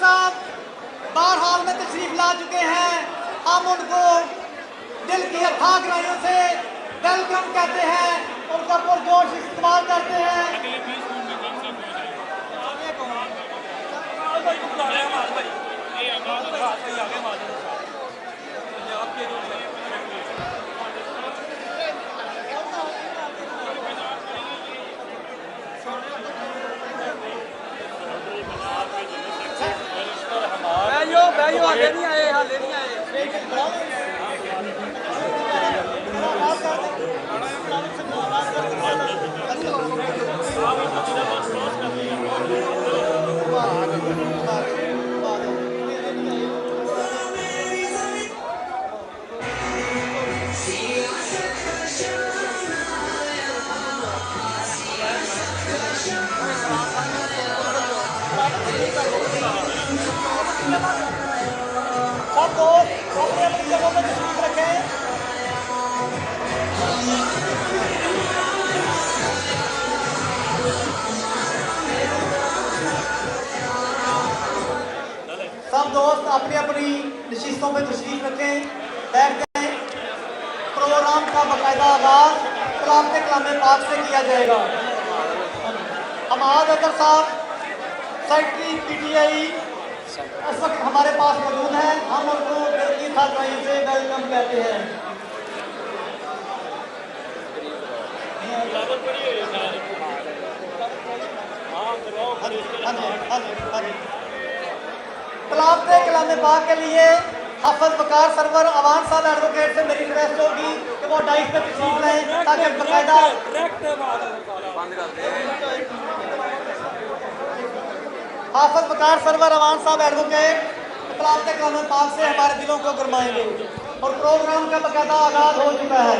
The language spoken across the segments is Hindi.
साहब बार हाल में तशरीफ ला चुके हैं। हम उनको दिल की अथाह गहराइयों से वेलकम कहते हैं, उनका पुरजोश इस्तेमाल करते हैं। हाले नहीं आए, हाले नहीं आए। सब दोस्त अपने अपनी जगहों पर तशरीफ रखें। सब दोस्त अपनी अपनी नशिस्तों पर तशरीफ रखें, बैठ जाएं। प्रोग्राम का बाकायदा आगाज तिलावत कलाम पाक से किया जाएगा। हमाद अतर साहब सेक्रेटरी PTI इस वक्त हमारे पास मौजूद है। हम उनको दिल की खातिर से वेलकम कहते हैं। तिलावत कलाम पाक के लिए हाफिज वकार सरवर अवान साहब एडवोकेट से मेरी रिक्वेस्ट होगी कि वो डाइस पे तशरीफ लाएं ताकि बाकायदा हाफिज वकार सरवर अवान साहब एडवोकेट तिलावत कलाम पाक से हमारे दिलों को गरमाएंगे और प्रोग्राम का बाकायदा आगाज हो चुका है।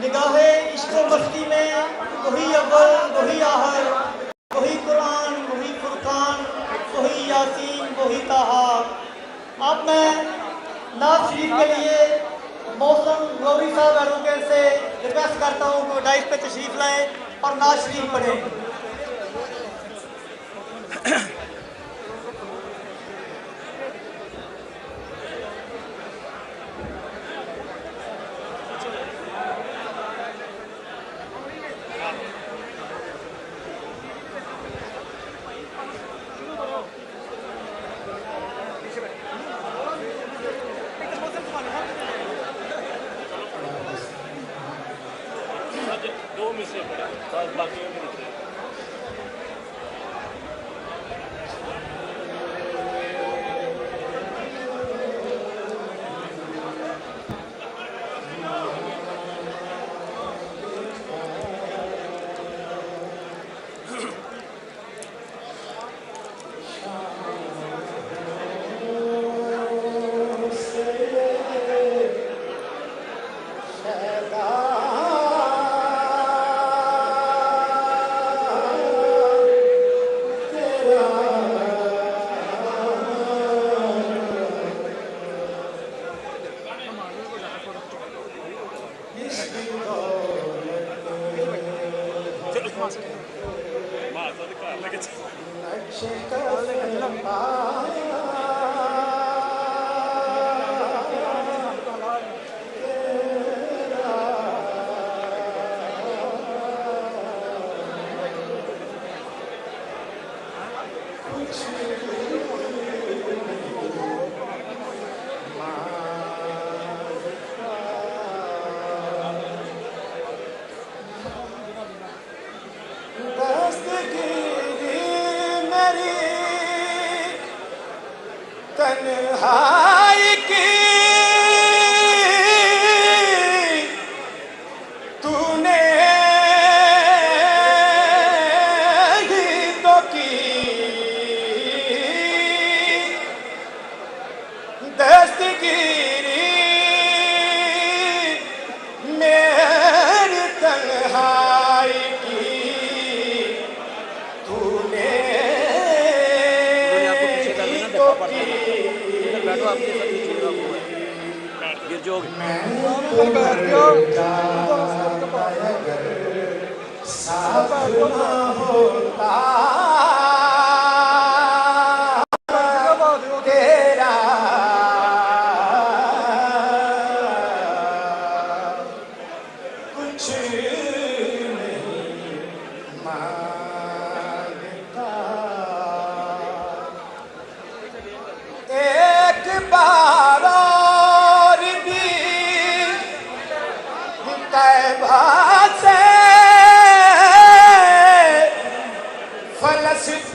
निगाहे इश्क़ मस्ती में वही अव्वल वही आहर वही कुरान वही फुरकान वही यासीन वही ताहा। अब मैं नाज़ शरीफ के लिए मौसम गौरी साहब एडवोकेट से रिक्वेस्ट करता हूँ कि डाइस पे तशरीफ लाएँ और नाज़ शरीफ पढ़ें। दो में से बाकी दस्तगीरी मेरी तन्हाई की तूने ही तो की। दस्तगीरी मेरी तन्हाई की तूने ही तो की। बैठो आपके साथ नीचे बाबू है गिर जोग साफ ना होता तेरा कुछ नहीं मांगता। एक बार और भी तैबा से फलस्तीन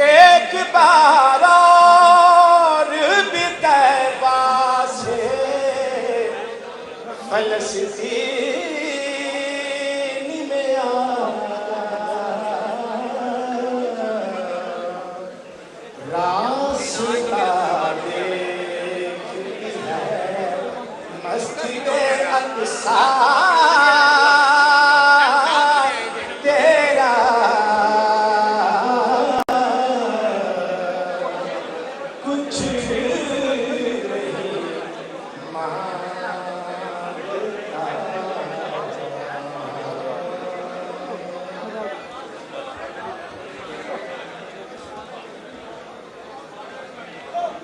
एक बार और भी तैबा से फलस्तीन में आ रास्ता देखती है मस्जिदे अक़सा तेरा कुछ नहीं मांगता।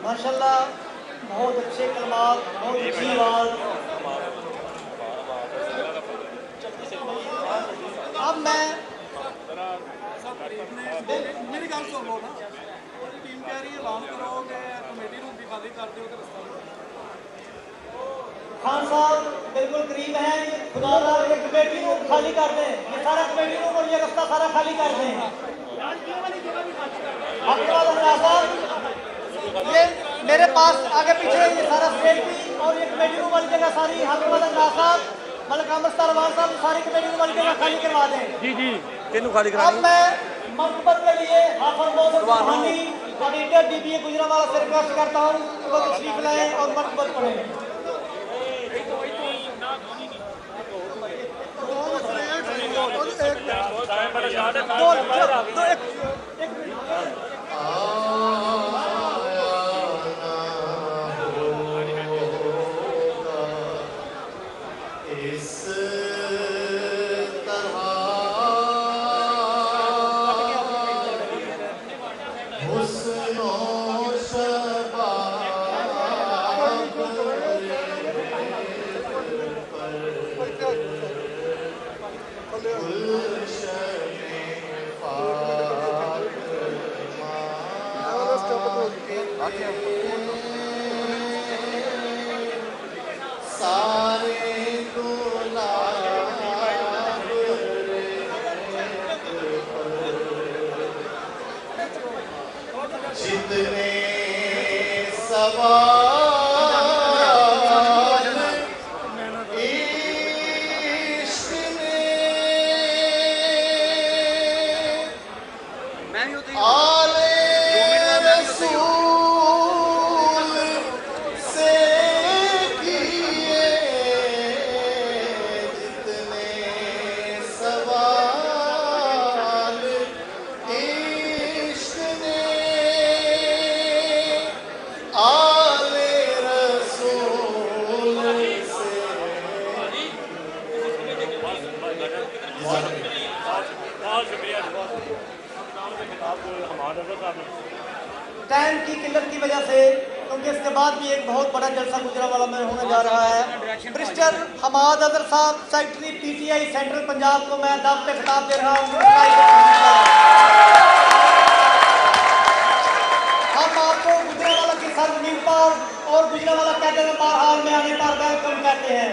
माशाल्लाह, बहुत अच्छे कलमात, बहुत अच्छी आवाज़। अब मैं मेरी गल सुन लो ना टीम कह रही है ऐलान करो कि कमेटी रूम भी खाली कर दो तो रास्ता खान साहब बिल्कुल करीब हैं, खुदा रा ये कमेटी रूम खाली कर दें, ये सारा कमेटी रूम और ये रास्ता सारा खाली कर दें। हकवाद अंदाज साहब, ये मेरे पास आगे पीछे ये सारा स्टेज भी और ये कमेटी रूम वाली जगह सारी हकवाद अंदाज साहब, मलिक अहमद सरवान साहब सारी कमेटी रूम वाली जगह खाली करवा दें। जी जी तेनू खाली अब करानी मैं मकबत के लिए हाफिज मोहम्मद सुभानी ऑडिटर DBA गुजरांवाला से रिक्वेस्ट करता हूँ कि वो तशरीफ लाएं और मकबत पढ़ें। इस तरह हुस्नो शबाब गुलशन सारे गुलाब जितने सवाल इश्क में आले रसूल से किए जितने सवाल इश्क ने आले रसूल से टाइम की किल्लत की वजह से क्योंकि इसके बाद भी एक बहुत बड़ा जलसा गुजरांवाला में होने जा रहा है। मिस्टर हमाद अजहर साहब, सेक्रेटरी पीटीआई सेंट्रल पंजाब को मैं दावत खिताब दे रहा हूँ। हम आपको गुजरांवाला की सरजमीन पर और गुजरांवाला कहते हैं बहरहाल में आने पर वेलकम कहते हैं।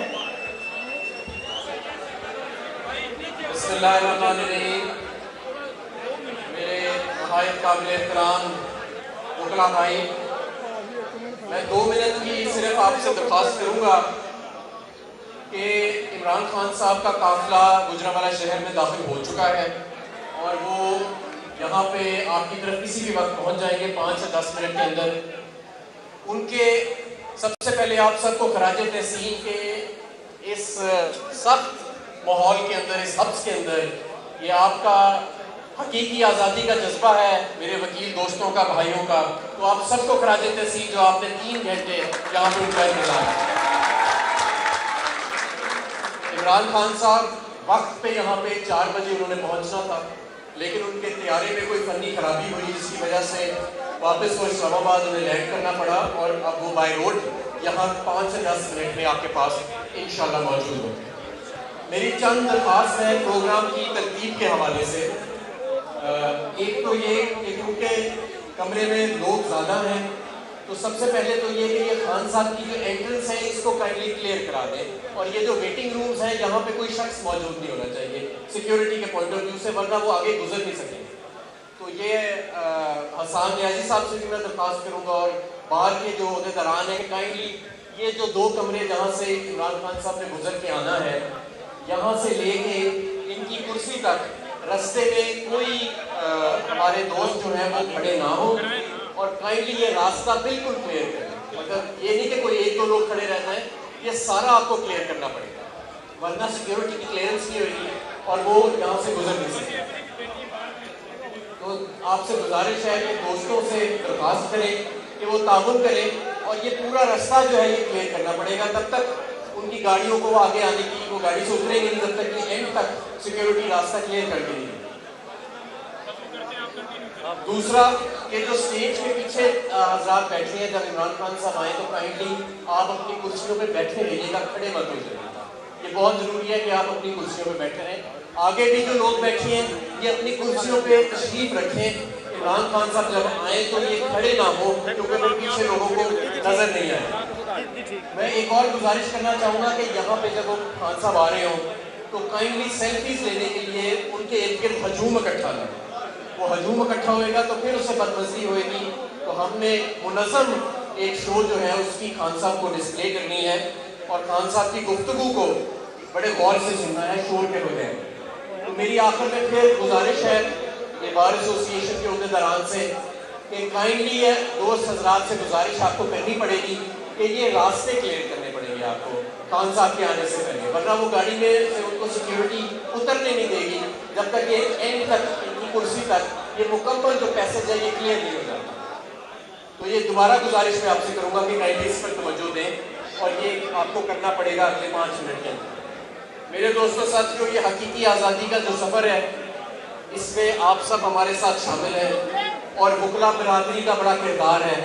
बिस्मिल्लाहिर्रहमानिर्रहीम। मेरे नहायत काबिल एहतराम वकला भाई, मैं 2 मिनट की सिर्फ आपसे दरख्वास्त करूँगा कि इमरान खान साहब का काफिला गुजरांवाला शहर में दाखिल हो चुका है और वो यहाँ पे आपकी तरफ किसी भी वक्त पहुँच जाएंगे 5 से 10 मिनट के अंदर। उनके सबसे पहले आप सबको खराज तहसीन के इस सख्त माहौल के अंदर, इस हब्स के अंदर, ये आपका हकीकी आज़ादी का जज्बा है मेरे वकील दोस्तों का, भाइयों का, तो आप सबको खराज तहसीन जो आपने 3 घंटे यहाँ पर उनका इंतजार। इमरान खान साहब वक्त पे यहाँ पे 4 बजे उन्होंने पहुँचना था, लेकिन उनके तैयारे में कोई फनी खराबी हुई जिसकी वजह से वापस वो इस्लामाबाद उन्हें लैंड करना पड़ा और अब वो बाय रोड यहाँ 5 से 10 मिनट में आपके पास इंशाल्लाह मौजूद होंगे। मेरी चंद दरख्वास्त है प्रोग्राम की तरतीब के हवाले से। एक तो ये कि क्योंकि कमरे में लोग ज़्यादा हैं, तो सबसे पहले तो ये कि ये खान साहब की जो एंट्रेंस है इसको काइंडली क्लियर करा दें, और ये जो वेटिंग रूम्स हैं यहाँ पे कोई शख्स मौजूद नहीं होना चाहिए सिक्योरिटी के पॉइंट ऑफ व्यू से, वरना वो आगे गुजर नहीं सकेंगे। तो ये हसान न्याजी साहब से भी मैं दरख्वास्त करूँगा और बाहर के जो अहदेदारान हैं काइंडली ये जो 2 कमरे जहाँ से इमरान खान साहब ने गुजर के आना है, यहाँ से लेके इनकी कुर्सी तक रास्ते में कोई हमारे दोस्त जो हैं वो खड़े ना हो, और काइंडली ये रास्ता बिल्कुल क्लियर करें। मतलब ये नहीं कि कोई 1-2 लोग खड़े रहना है, ये सारा आपको क्लियर करना पड़ेगा, वरना सिक्योरिटी की क्लियरेंस नहीं होगी और वो यहाँ से गुजर नहीं सकेंगे। तो आपसे गुजारिश है कि दोस्तों से दरख्वास्त करें कि वो ताउन करें और ये पूरा रास्ता जो है ये क्लियर करना पड़ेगा। तब तक उनकी गाड़ियों को आगे आने की, वो गाड़ी से उतरेंगे नहीं जब तक कि एंड तक सिक्योरिटी रास्ता क्लियर करके नहीं। दूसरा कि जो स्टेज के पीछे हज़रात बैठे हैं, जब इमरान खान साहब आए तो काइंडली आप अपनी कुर्सियों पे बैठे रहिएगा, खड़े मत हो जाइएगा। ये बहुत ज़रूरी है कि आप अपनी कुर्सियों पे बैठे रहें। आगे भी जो लोग बैठे हैं ये अपनी कुर्सियों पे तशरीफ रखें। इमरान खान साहब जब आए तो ये खड़े ना हो, क्योंकि फिर पीछे लोगों को नजर नहीं आए। मैं एक और गुजारिश करना चाहूँगा कि यहाँ पे जब वो खान साहब आ रहे हो तो काइंडली सेल्फीज लेने के लिए उनके इर्द गिर्द हजूम इकट्ठा ना, वो हजूम इकट्ठा होएगा तो फिर उससे बदमज़ी होएगी। तो हमने मुनज़्ज़म एक शो जो है उसकी खान साहब को डिस्प्ले करनी है और खान साहब की गुफ्तगू को बड़े गौर से सुनना है, शोर के बगैर। तो मेरी आखिर में फिर गुजारिश है ये बार एसोसिएशन के अहदेदारान से कि काइंडली है दोस्त हजरात से गुजारिश आपको करनी पड़ेगी कि ये रास्ते क्लियर करने पड़ेंगे आपको खान साहब के आने से पहले, वरना वो गाड़ी में से उनको सिक्योरिटी उतरने नहीं देगी जब तक ये एंड तक, इनकी कुर्सी तक ये मुकम्मल जो पैसेज है ये क्लियर नहीं हो जाता। तो ये दोबारा गुजारिश मैं आपसे करूँगा कि काइंडली इस पर तवज्जो दें और ये आपको करना पड़ेगा अगले 5 मिनट के अंदर। मेरे दोस्तों साथियों, ये हकीकी आज़ादी का जो सफ़र है इसमें आप सब हमारे साथ शामिल हैं और वकला बिरादरी का बड़ा किरदार है।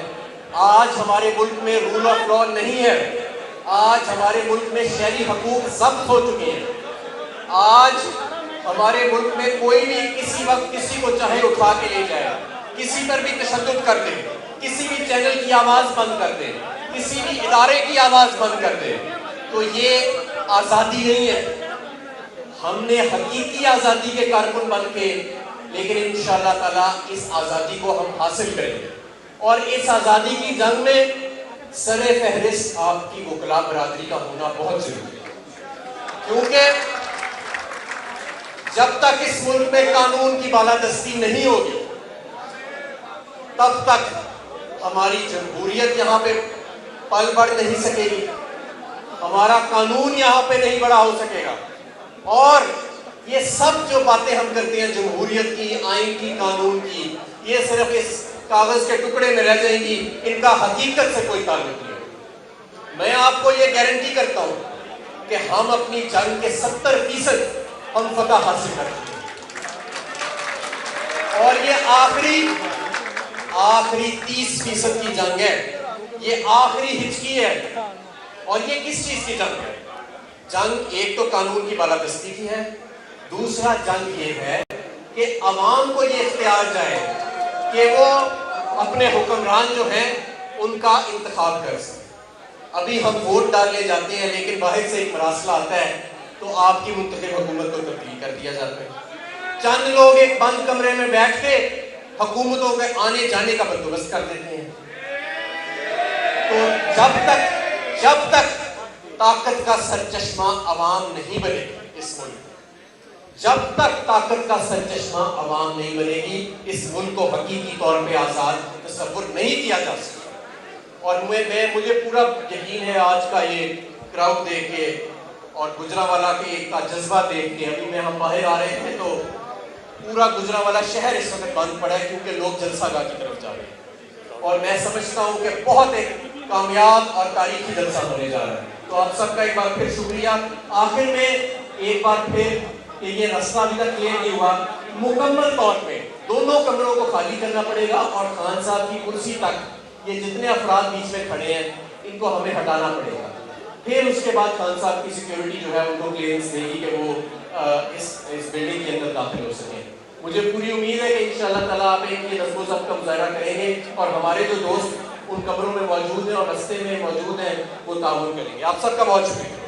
आज हमारे मुल्क में रूल ऑफ लॉ नहीं है, आज हमारे मुल्क में शहरी हकूक जब्त हो चुके हैं। आज हमारे मुल्क में कोई भी किसी वक्त किसी को चाहे उठा के ले जाए, किसी पर भी तशद्दुद कर दे, किसी भी चैनल की आवाज़ बंद कर दे, किसी भी इदारे की आवाज़ बंद कर दे, तो ये आज़ादी नहीं है। हमने हकीकी आज़ादी के कारकुन बन के, लेकिन इंशाअल्लाह ताला इस आज़ादी को हम हासिल करेंगे और इस आज़ादी की जंग में सरे फहरिस्त आपकी वकला बरादरी का होना बहुत जरूरी है, क्योंकि जब तक इस मुल्क में कानून की बालादस्ती नहीं होगी तब तक हमारी जमहूरियत यहाँ पे पल बढ़ नहीं सकेगी, हमारा कानून यहाँ पे नहीं बड़ा हो सकेगा। और ये सब जो बातें हम करते हैं जमहूरियत की, आइन की, कानून की, ये सिर्फ इस कागज के टुकड़े में रह जाएंगी, इनका हकीकत से कोई ताल्लुक नहीं। मैं आपको ये गारंटी करता हूँ कि हम अपनी जंग के 70% हम फतह हासिल करेंगे और ये आखिरी 30% की जंग है, ये आखिरी हिचकी है। और ये किस चीज की जंग है? जंग एक तो कानून की बालादस्ती की है, दूसरा जंग ये है कि अवाम को ये इख्तियार जाए कि वो अपने हुक्मरान जो हैं उनका इंतखाब कर सकें। अभी हम वोट डालने जाते हैं लेकिन बाहर से एक मरासला आता है तो आपकी मुंतखब हुकूमत को तब्दील कर दिया जाता है। चंद लोग एक बंद कमरे में बैठ के हुकूमतों के आने जाने का बंदोबस्त कर देते हैं। तो जब तक ताकत का सरचश्मा अवाम नहीं बनेगी इस मुल्क में, जब तक ताकत का सरचश्मा अवाम नहीं बनेगी, इस मुल्क को हकीकी तौर पे आजाद तस्वुर नहीं किया जा सकता। और मुझे पूरा यकीन है आज का ये क्राउड देख के और गुजरावाला के का जज्बा देख के, अभी हम बाहर आ रहे थे तो पूरा गुजरावाला शहर इस वक्त बंद पड़ा है क्योंकि लोग जलसागाह की तरफ जा रहे हैं। और मैं समझता हूँ कि बहुत एक कामयाब और तारीखी जलसा होने जा रहा है। तो आप सबका एक बार फिर शुक्रिया। आखिर में एक बार फिर कि ये रास्ता अभी तक क्लियर नहीं हुआ, मुकम्मल तौर पे दोनों कमरों को खाली करना पड़ेगा और खान साहब की कुर्सी तक ये जितने अफराद बीच में खड़े हैं इनको हमें हटाना पड़ेगा। फिर उसके बाद खान साहब की सिक्योरिटी जो है उनको क्लियरेंस देगी कि वो इस बिल्डिंग के अंदर दाखिल हो सके। मुझे पूरी उम्मीद है कि इंशाअल्लाह ताला आप एक ये नज़्म ज़ब्त का मुज़ाहरा करेंगे और हमारे जो दोस्त उन कमरों में मौजूद हैं और रास्ते में मौजूद हैं वो ताउन करेंगे। आप सबका बहुत शुक्रिया।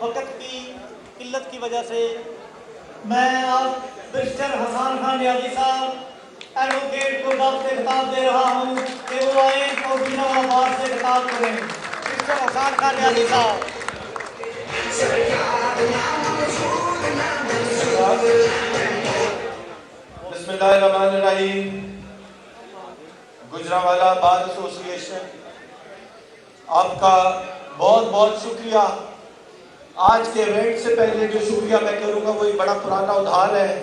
वक्त की किल्लत की वजह से मैं अब बैरिस्टर हसन खान रियाजी साहब एडवोकेट को दावत से खिताब दे रहा हूँ कि वो आए और बिना आवाज से खिताब करें। बैरिस्टर हसन खान रियाजी साहब। बिस्मिल्लाहिर्रहमानिर्रहीम। गुजरावाला बार एसोसिएशन आपका बहुत बहुत शुक्रिया। आज के इवेंट से पहले जो शुक्रिया मैं करूंगा वो एक बड़ा पुराना उदाहरण है।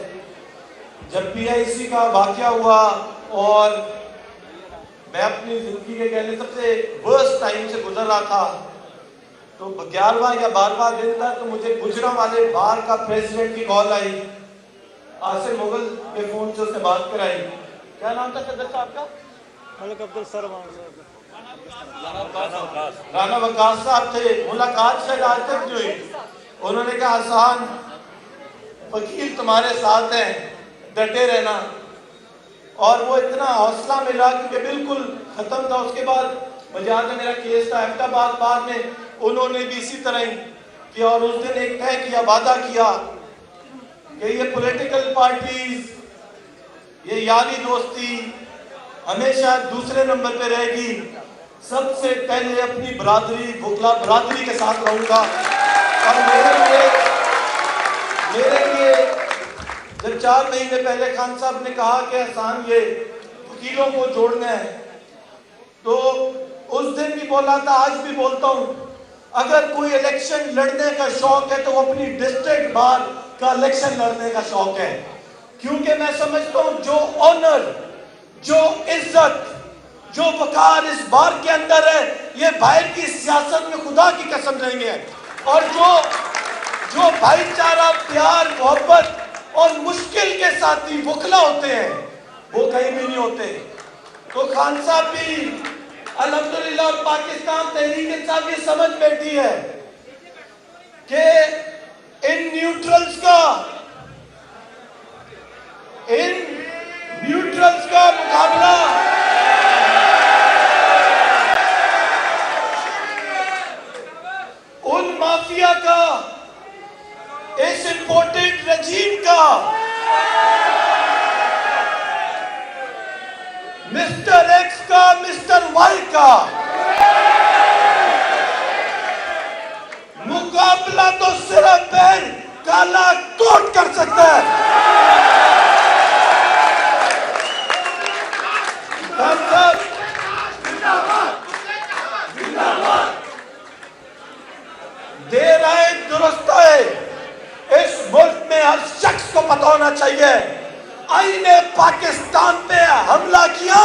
जब PIC का वाकया हुआ और मैं अपनी जिंदगी के कहने सबसे वर्स्ट टाइम से गुजर रहा था, तो 11वां या 12वां दिन था तो मुझे गुजरावाले बार का प्रेसिडेंट की कॉल आई। आसिम मुगल के फोन से उसने बात कराई। क्या नाम था सदर साहब का? मलिक अब्दुल सरमान राना वकास साहब थे। मुलाकात शायद आज तक जो हुई, उन्होंने कहा आसान वकील तुम्हारे साथ हैं, डटे रहना। और वो इतना हौसला मिला क्योंकि बिल्कुल खत्म था। उसके बाद मुझे याद है मेरा केस था अहमदाबाद बार में, उन्होंने भी इसी तरह ही किया और उस दिन एक तय किया, वादा किया कि ये पॉलिटिकल पार्टीज, ये यारी दोस्ती हमेशा दूसरे नंबर पे रहेगी, सबसे पहले अपनी बरादरी भुखला बरादरी के साथ रहूंगा। और मेरे लिए जब 4 महीने पहले खान साहब ने कहा कि आसान ये वकीलों को जोड़ना है, तो उस दिन भी बोला था, आज भी बोलता हूं, अगर कोई इलेक्शन लड़ने का शौक है तो वो अपनी डिस्ट्रिक्ट बार का इलेक्शन लड़ने का शौक है। क्योंकि मैं समझता हूं जो ऑनर, जो इज्जत, जो वकार इस बार के अंदर है, ये बाहर की सियासत में खुदा की कसम लेंगे। और जो भाईचारा, प्यार, मोहब्बत और मुश्किल के साथी वकला होते हैं वो कहीं भी नहीं होते। तो खान साहब भी अल्हम्दुलिल्लाह पाकिस्तान तहरीक इंसाफ ये समझ बैठी है कि इन न्यूट्रल्स का मुकाबला उन माफिया का, इस इंपोर्टेड रजीम का, मिस्टर एक्स का, मिस्टर वाई का मुकाबला तो सिर्फ पैर काला कोट कर सकता है। देर आए दुरुस्त आए, इस मुल्क में हर शख्स को पता होना चाहिए, आईने पाकिस्तान पे हमला किया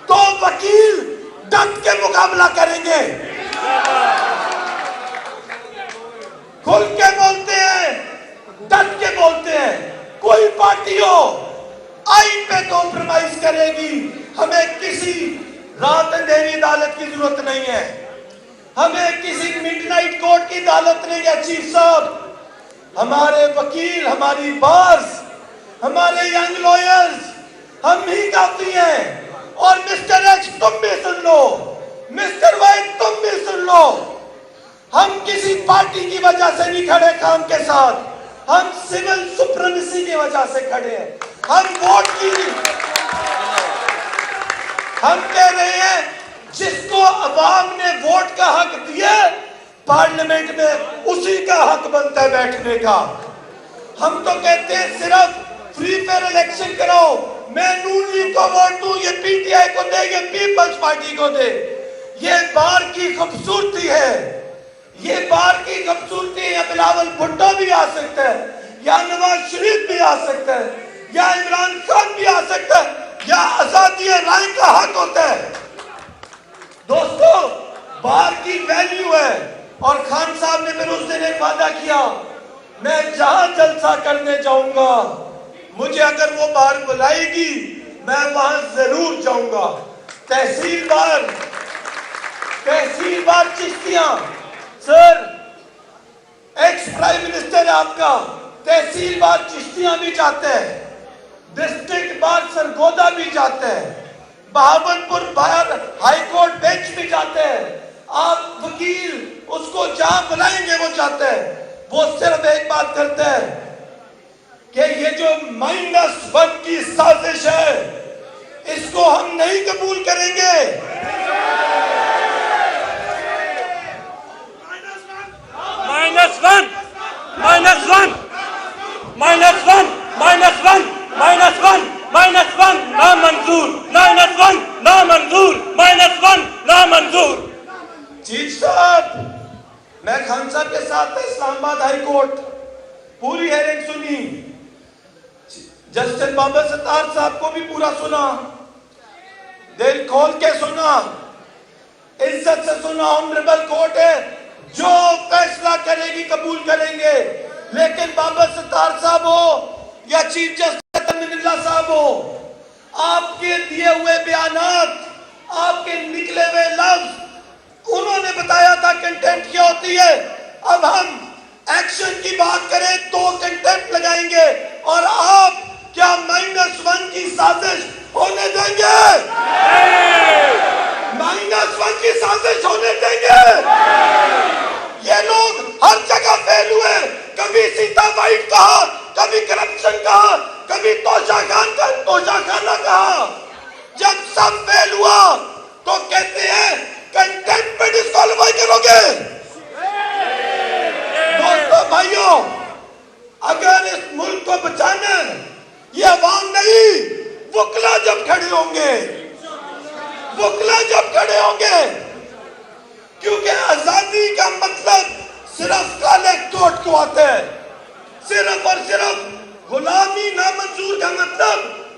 तो वकील डट के मुकाबला करेंगे। खुल के बोलते हैं, डट के बोलते हैं। कोई पार्टी हो आइन पे कॉम्प्रोमाइज करेगी, हमें किसी रात अंधेरी अदालत की जरूरत नहीं है, हमें किसी मिडनाइट कोर्ट की अदालत नहीं है। चीफ साहब, हमारे वकील, हमारी बार्स, हमारे यंग लॉयर्स, हम ही काफी हैं। और मिस्टर एक्स तुम भी सुन लो, मिस्टर वाई तुम भी सुन लो, हम किसी पार्टी की वजह से नहीं खड़े काम के साथ, हम सिविल सुप्रीमेसी की वजह से खड़े हैं। हम वोट की, हम कह रहे हैं जिसको अवाम ने वोट का हक दिया पार्लियामेंट में, उसी का हक बनता है बैठने का। हम तो कहते हैं सिर्फ फ्री फेयर इलेक्शन कराओ, मैं नून लीग को वोट दूं, ये पीटीआई को दे, ये पीपल्स पार्टी को दे। ये बार की खूबसूरती है, ये बार की खूबसूरती है। या बिलावल भुट्टो भी आ सकता है, या नवाज शरीफ भी आ सकता है, या इमरान खान भी आ सकता है, या आजादी राय का हक होता है। दोस्तों, बार की वैल्यू है। और खान साहब ने फिर उस दिन एक वादा किया, मैं जहां जलसा करने जाऊंगा, मुझे अगर वो बार बुलाएगी मैं वहां जरूर जाऊंगा। तहसीलदार Chishtian, sir ex prime minister है आपका, तहसीलदार चिश्तियां भी जाते हैं, डिस्ट्रिक्ट बार सरगोदा भी जाते हैं, बहावलपुर बार हाई कोर्ट बेंच भी जाते हैं। आप वकील उसको जहां बुलाएंगे वो जाते हैं। वो सिर्फ एक बात करते हैं कि ये जो -1 की साजिश है, इसको हम नहीं कबूल करेंगे। -1 नामंजूर, -1 नामंजूर, -1 नामंजूर। चीफ साहब, मैं खान साहब के साथ था इस्लामाबाद हाई कोर्ट, पूरी हेयरिंग सुनी, जस्टिस बाबा सत्तार साहब को भी पूरा सुना, दिल खोल के सुना, इज्जत से सुना। ऑनरेबल कोर्ट है, जो फैसला करेगी कबूल करेंगे। लेकिन बाबा सत्तार साहब हो या चीफ जस्टिस अमीनुल्लाह साहब हो, आपके दिए हुए बयानात, आपके निकले हुए लफ्ज, उन्होंने बताया था कंटेंट क्या होती है। अब हम एक्शन की बात करें तो कंटेंट लगाएंगे, और आप क्या -1 की साजिश होने देंगे? -1 की साजिश होने देंगे? ये लोग हर जगह फेल हुए, कभी सीता वाइट कहा, कभी करप्शन कहा, कभी तोशाखाना कहा। जब सब फेल हुआ तो कहते हैं कंटेंट पे डिस्क्वालीफाई करोगे। दोस्तों भाइयों, अगर इस मुल्क को बचाना है, ये अवाम नहीं, वकला जब खड़े होंगे, वकला जब खड़े होंगे, क्योंकि आजादी का मतलब सिर्फ काले कोट को आता है, सिर्फ और सिर्फ गुलामी नामंजूर का मतलब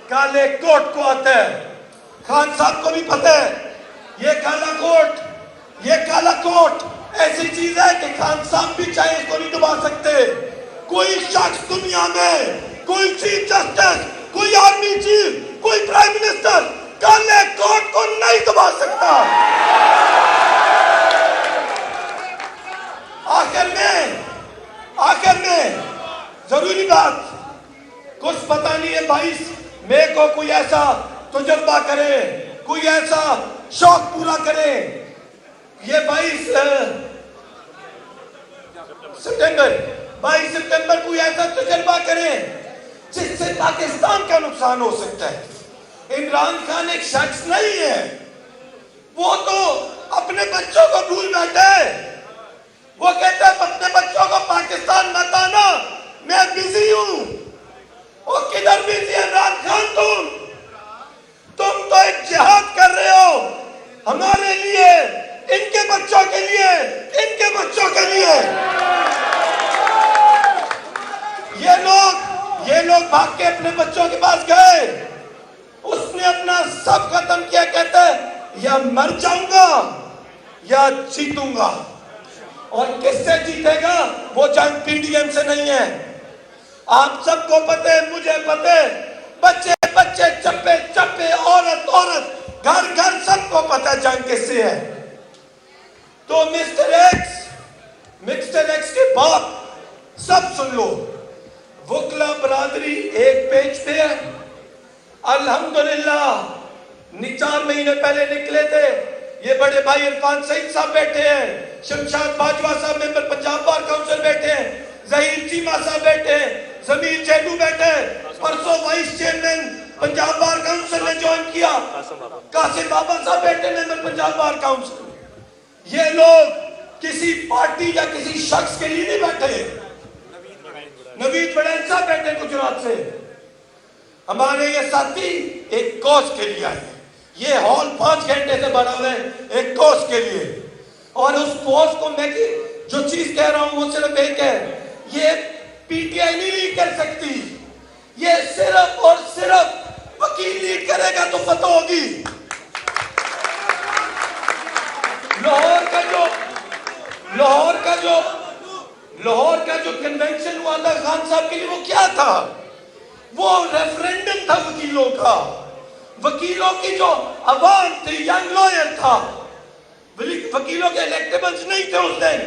काले कोट को आता है। खान साहब को भी पता है ये काला कोट ऐसी चीज है कि खान साहब भी चाहे इसको नहीं दबा सकते। कोई शख्स दुनिया में, कोई चीफ जस्टिस, कोई आर्मी चीफ, कोई प्राइम मिनिस्टर काले कोट को नहीं दबा सकता। आखिर में जरूरी बात, कुछ पता नहीं है 22 मई को कोई ऐसा तजुर्बा करे, कोई ऐसा शौक पूरा करे। ये 22 सितंबर कोई ऐसा तजुर्बा करे जिससे पाकिस्तान का नुकसान हो सकता है। इमरान खान एक शख्स नहीं है, वो तो अपने बच्चों को भूल बैठे है। वो कहता है अपने बच्चों को पाकिस्तान मत आना, मैं बिजी हूं। वो किधर बिजी है इमरान खान? तुम तो एक जिहाद कर रहे हो हमारे लिए, इनके बच्चों के लिए, इनके बच्चों के लिए। ये लोग भाग के अपने बच्चों के पास गए, उसने अपना सब खत्म किया। कहते हैं या मर जाऊंगा या जीतूंगा। और किससे जीतेगा वो जंग पीडीएम से नहीं है। आप सबको पता है, मुझे पता है, बच्चे बच्चे, चप्पे चप्पे, औरत औरत, घर घर, सबको पता जंग किससे है। तो मिस्टर एक्स के बाप सब सुन लो, वकला बरादरी एक पेज पे है। अल्हम्दुलिल्लाह 4 महीने पहले निकले थे, ये बड़े भाई इरफान सईद साहब बैठे हैं, शमशाद बाजवा साहब मेंबर पंजाब बार काउंसिल बैठे हैं, जहीर चीमा साहब बैठे हैं, जमीर चेडू बैठे हैं, परसों vice chairman Punjab bar council ने ज्वाइन किया, कासिम बाबा साहब बैठे मेंबर पंजाब बार काउंसिल। ये लोग किसी पार्टी या किसी शख्स के लिए नहीं बैठे। नवीद वड़ैल साहब बैठे गुजरात से, हमारे ये साथी एक कॉज के लिए आए। ये हॉल 5 घंटे से बना हुआ है एक कॉज के लिए, और उस कॉज को मैं जो चीज कह रहा हूं वो सिर्फ एक है, ये पीटीआई नहीं लीड कर सकती, ये सिर्फ और सिर्फ वकील लीड करेगा तो पता होगी। लाहौर का जो कन्वेंशन हुआ था खान साहब के लिए, वो क्या था? वो रेफरेंडम था वकीलों का। वकीलों की जो आवाम थी, यंग लॉयर था, वकीलों के इलेक्टेबल्स नहीं थे उस दिन,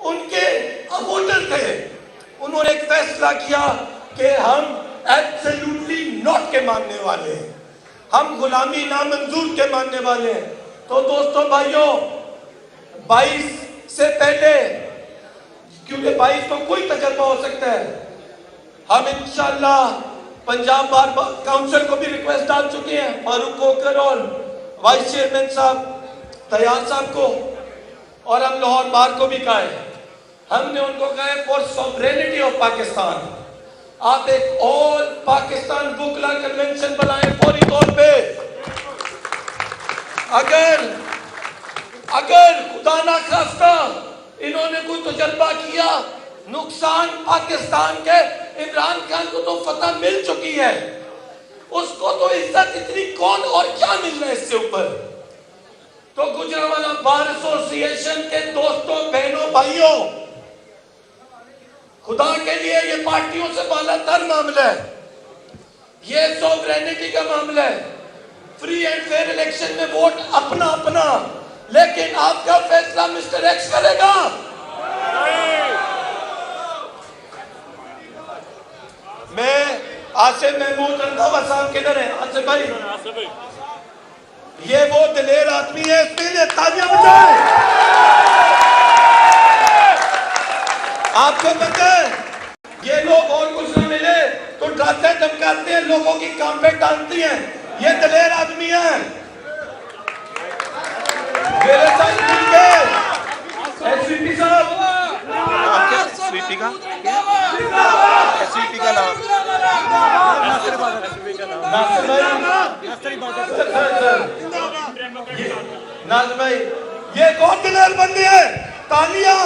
उनके वोटर थे। उन्होंने एक फैसला किया कि हम एब्सोल्युटली नॉट के मानने वाले हैं, हम गुलामी नामंजूर के मानने वाले हैं। तो दोस्तों भाइयों, 22 से पहले, क्योंकि 22 को कोई तजर्बा हो सकता है, हम इंशाल्लाह पंजाब बार काउंसिल को भी रिक्वेस्ट डाल चुके हैं, फारूक कोकर और वाइस चेयरमैन साहब तैयार साहब को, और हम लाहौर बार को भी कहा है। हमने उनको कहा है फॉर सॉवरेनिटी ऑफ पाकिस्तान, आप एक ऑल पाकिस्तान वकला कन्वेंशन बनाएं फौरी तौर पे। अगर खुदा ना खास्ता इन्होंने कोई तजर्बा किया, नुकसान पाकिस्तान के इमरान खान को तो फतह मिल चुकी है, उसको तो इज्जत इतनी कौन और क्या मिल रहा है इससे ऊपर। तो गुजरांवाला बार एसोसिएशन के दोस्तों, बहनों, भाइयों, खुदा के लिए ये पार्टियों से बालातर मामला है, ये सॉवरेनिटी का मामला है। फ्री एंड फेयर इलेक्शन में वोट अपना अपना, लेकिन आपका फैसला मिस्टर एक्स करेगा। मैं आसिफ महमूद रंधावा साहब किधर है? आसिफ भाई, ये वो दिलेर आदमी है, इसके लिए तालियां बजाएं। आपको पता है ये लोग और कुछ ना मिले तो डराते धमकाते हैं, लोगों की काम पे डालती हैं, ये दिलेर आदमी है। मेरे साथ मिलके एसवीपी साहब, स्वीपी का नाम नाज़ भाई, ये कौन दिलेर बंदी है? तालियां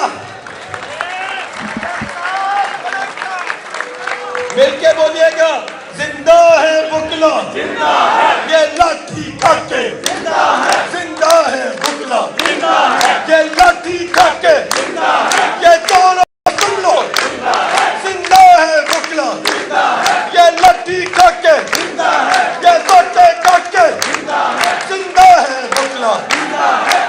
मिलके बोलिएगा, जिंदा है वकला, जिंदा है ये लाठी काके, जिंदा है, जिंदा है वकला, जिंदा है ये लाठी काके, जिंदा है ये दोनों सुन लो, जिंदा है, जिंदा है वकला, जिंदा है ये लाठी काके, जिंदा है ये सोटे काके, जिंदा है, जिंदा है वकला, जिंदा है।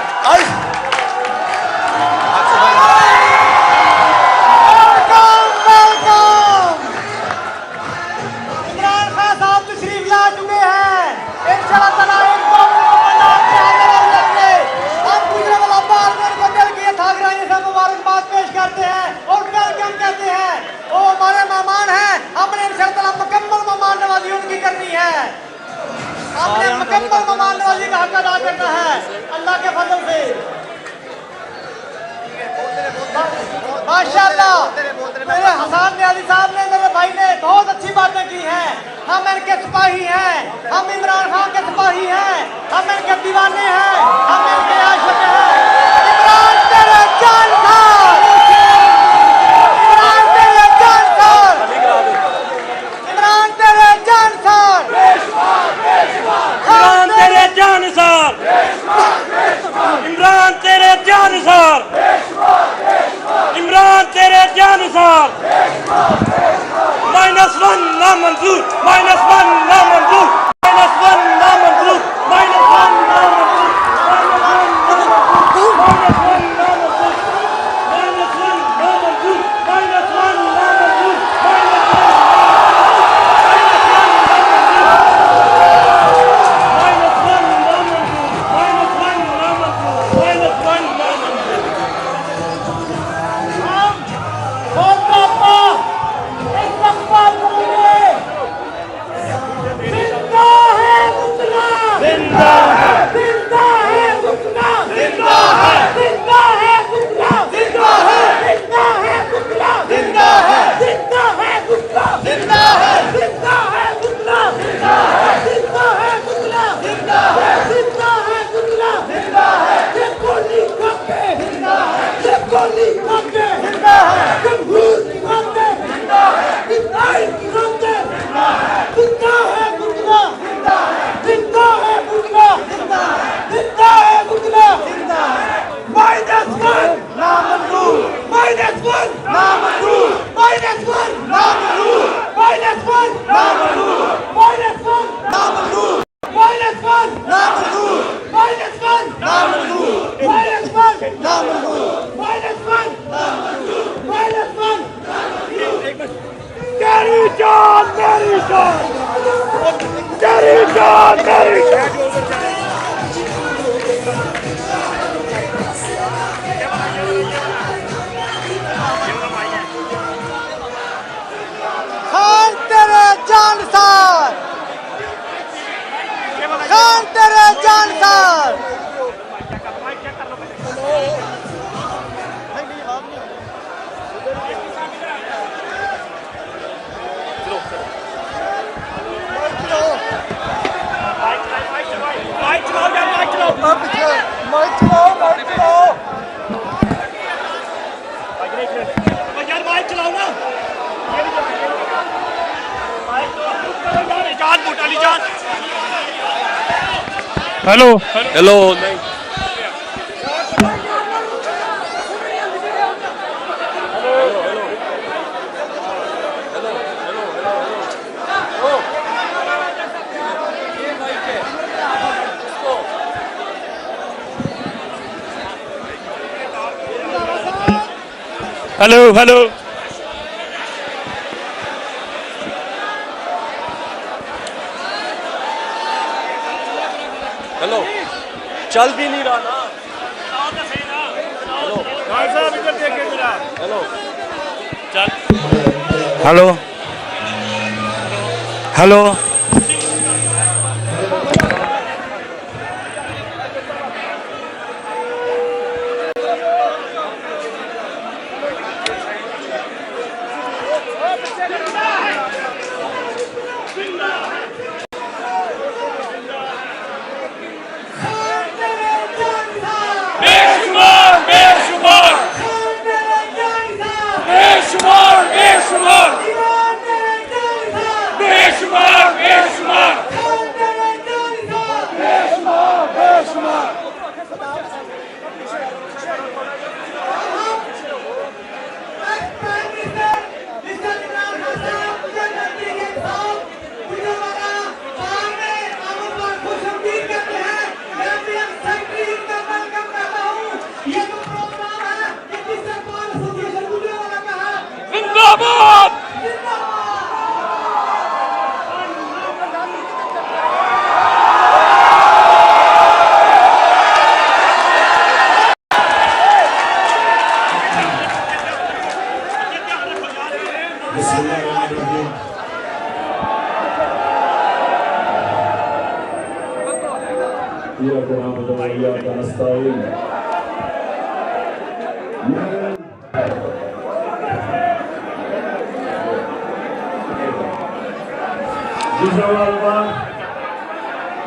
हमने मुकम्मल मेहमान नवाजी का हक अदा करना है अल्लाह के फजल से। माशाअल्लाह मेरे हसन न्याजी साहब ने, मेरे भाई ने बहुत अच्छी बातें की हैं। हम इनके सिपाही हैं, हम इमरान खान के सिपाही हैं, हम इनके दीवाने हैं, हम इनके आशिक हैं। इमरान तेरे जानसार, इमरान तेरे जानसार, इमरान तेरे जानसार, इमरान तेरे जानसार। मंजूर, -1 नामंजूर, -1 नामंजूर, -1 नामंजूर, खान तेरे जानसार, खान तेरे Jansar. Hello hello hello hello hello चल भी नहीं रहा ना। हेलो भाई साहब इधर देखिए जरा। हेलो चल हेलो हेलो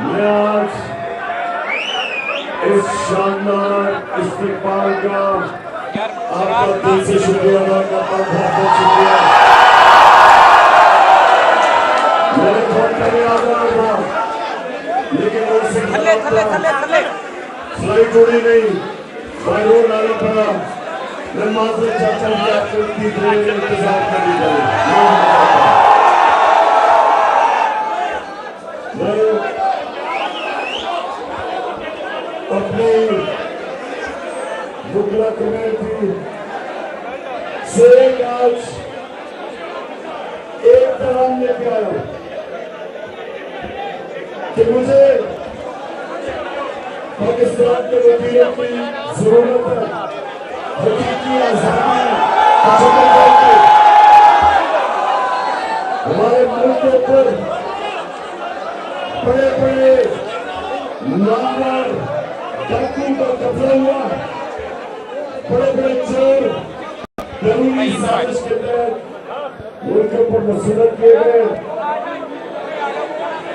मैं आज इस शानदार इस्तेमाल का आपका दिल से शुक्रिया अदा करता हूँ। बहुत बहुत शुक्रिया। मेरे बहुत पहले आ रहा था लेकिन फ्लाइट उड़ी नहीं, बायरोड आना पड़ा। मैं माजरे चाहता हूँ कि आपको 3 दिन इंतजार करनी पड़े। कि मुझे पाकिस्तान के वकीलों की जरूरत है, हकीकी आजादी हमारे मुल्क के ऊपर बड़े बड़े नामवर डाकू का कब्जा हुआ, बड़े बड़े चोर कानूनी साजिश के तहत मुल्क के ऊपर मुसल्लत किए गए।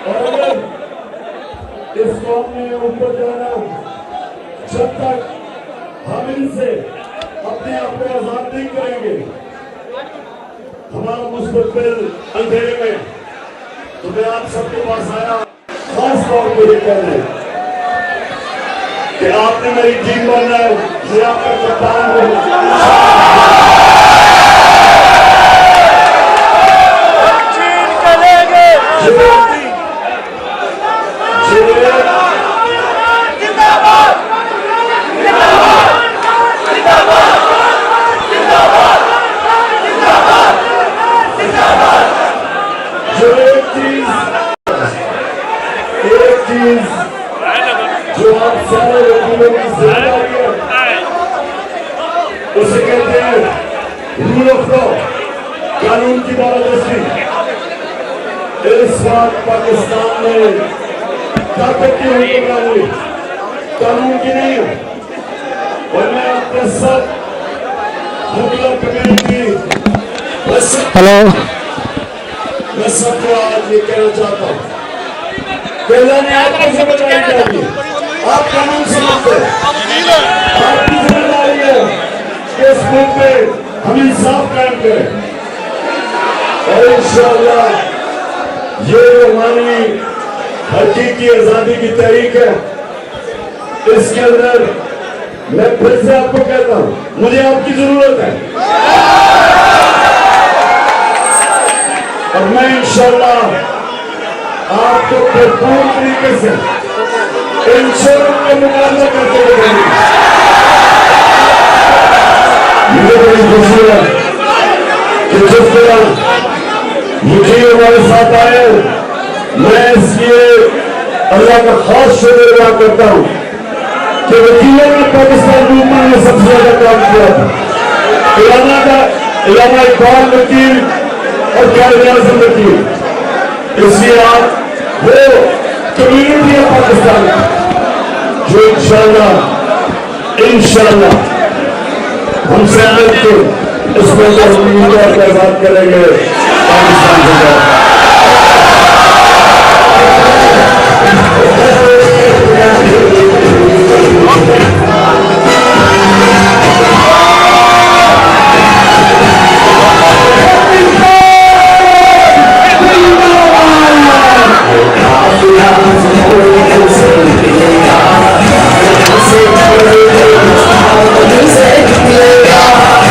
और अगर इस कौम ने ऊपर जाना, जब तक हम इनसे अपने आप को आजाद नहीं करेंगे, हमारा मुस्तकबिल अंधेरे में। तो मैं आप सबके पास आया खास तौर पर ये कहने कि आपने मेरी टीम बनना है, मैं आपका कप्तान हूं। जो आप सारे वकीलों की जिम्मेदारी है, उसे कहते हैं रूल ऑफ लॉ, कानून की बालादस्ती। इस वक्त पाकिस्तान में ताकत की हुक्मरानी कानून की नहीं है। और मैं अपने सब मुगला कम्युनिटी हेलो मैं सबको आज ये कहना चाहता हूँ, पहला ने आपको जिम्मेदारी चाहिए, आप कानून समझते हैं, आपकी जिम्मेदारी है कि इस मुल्क में हम इंसाफ कायम करें। और इंशाअल्लाह ये हमारी हकीकी आजादी की तहरीक है, इसके अंदर मैं फिर से आपको कहता हूं, मुझे आपकी जरूरत है। और मैं इंशाअल्लाह आपको भरपूर तरीके से इन शोरों का मुकाबला करते हुए मुझे बड़ी खुशी है कि जिस तरह मुझे हमारे साथ आए, मैं इसलिए अल्लाह का खास शुक्र अदा करता हूँ कि वकीलों ने पाकिस्तान मूवमेंट में सबसे ज्यादा काम किया था। इलामा इकबाल वकील और कायदे आज़म वकील, इसलिए आप वो कम्युनिटी है पाकिस्तान जो इंशाअल्लाह हमसे मिलकर इस मुल्क को आजाद करेंगे पाकिस्तान से।